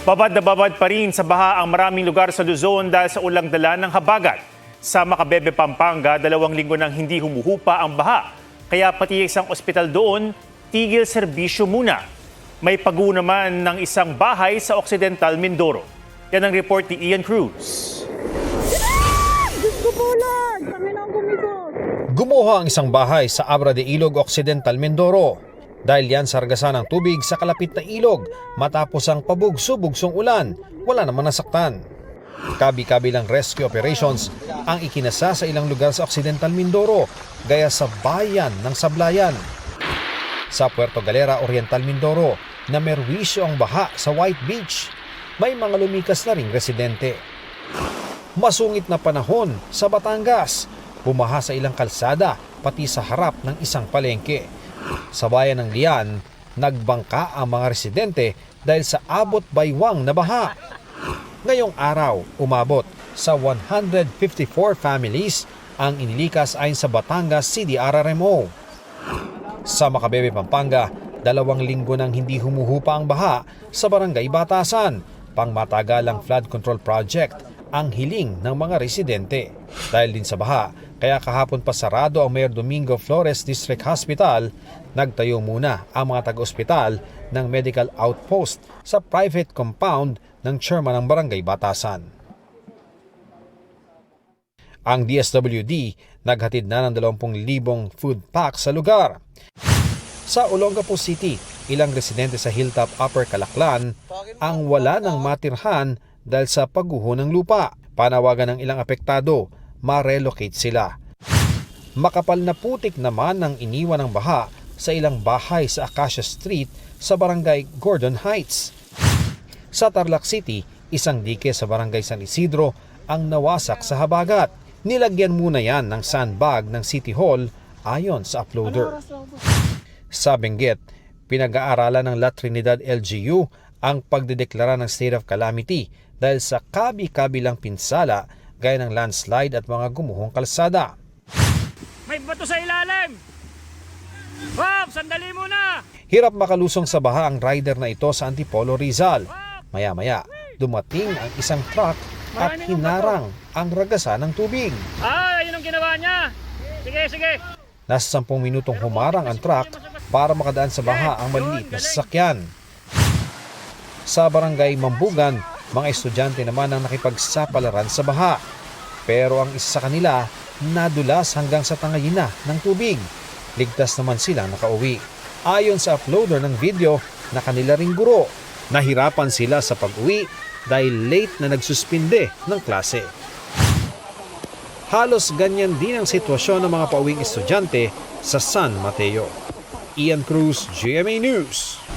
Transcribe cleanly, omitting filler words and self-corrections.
Babad na babad pa rin sa baha ang maraming lugar sa Luzon dahil sa ulang dala ng habagat. Sa Macabebe, Pampanga, 2 linggo nang hindi humuhupa ang baha. Kaya pati isang ospital doon, tigil serbisyo muna. May pagu naman ng isang bahay sa Occidental Mindoro. Yan ang report ni Ian Cruz. Gumuho ang isang bahay sa Abra de Ilog, Occidental Mindoro. Dahil yan sa ragasan ng tubig sa kalapit na ilog matapos ang pabugso-bugsong ulan, wala naman nasaktan. Kabi-kabilang rescue operations ang ikinasa sa ilang lugar sa Occidental Mindoro, gaya sa bayan ng Sablayan. Sa Puerto Galera, Oriental Mindoro, na merwisyo ang baha sa White Beach. May mga lumikas na ring residente. Masungit na panahon sa Batangas, bumaha sa ilang kalsada pati sa harap ng isang palengke. Sa bayan ng Lian, nagbangka ang mga residente dahil sa abot baywang na baha. Ngayong araw, umabot sa 154 families ang inilikas ayon sa Batangas CDRRMO. Sa Macabebe, Pampanga, 2 linggo nang hindi humuhupa ang baha sa Barangay Batasan. Pangmatagalang flood control project ang hiling ng mga residente. Dahil din sa baha, kaya kahapon pa sarado ang Mayor Domingo Flores District Hospital, nagtayo muna ang mga taga-ospital ng medical outpost sa private compound ng chairman ng Barangay Batasan. Ang DSWD naghatid na ng 20,000 food packs sa lugar. Sa Olongapo City, ilang residente sa Hilltop Upper Calaklan ang wala ng matirhan dahil sa pagguho ng lupa. Panawagan ng ilang apektado, ma-relocate sila. Makapal na putik naman ang iniwan ng baha sa ilang bahay sa Acacia Street sa Barangay Gordon Heights. Sa Tarlac City, isang dike sa Barangay San Isidro ang nawasak sa habagat. Nilagyan muna yan ng sandbag ng City Hall ayon sa uploader. Sa Benguet, pinag-aaralan ng La Trinidad LGU ang pagdedeklara ng state of calamity dahil sa kabi-kabilang pinsala gaya ng landslide at mga gumuhong kalsada. May bato sa ilalim! Bob, sandali muna! Hirap makalusong sa baha ang rider na ito sa Antipolo, Rizal. Maya-maya, dumating ang isang truck at hinarang ang ragasan ng tubig. Yun ang ginawa niya! Sige! Nasa 10 minutong humarang ang truck para makadaan sa baha ang maliliit na sasakyan. Sa Barangay Mambugan, mga estudyante naman ang nakipagsapalaran sa baha. Pero ang isa sa kanila nadulas hanggang sa tangayina ng tubig. Ligtas naman silang nakauwi. Ayon sa uploader ng video na kanila ring guro, nahirapan sila sa pag-uwi dahil late na nagsuspinde ng klase. Halos ganyan din ang sitwasyon ng mga pauwing estudyante sa San Mateo. Ian Cruz, GMA News.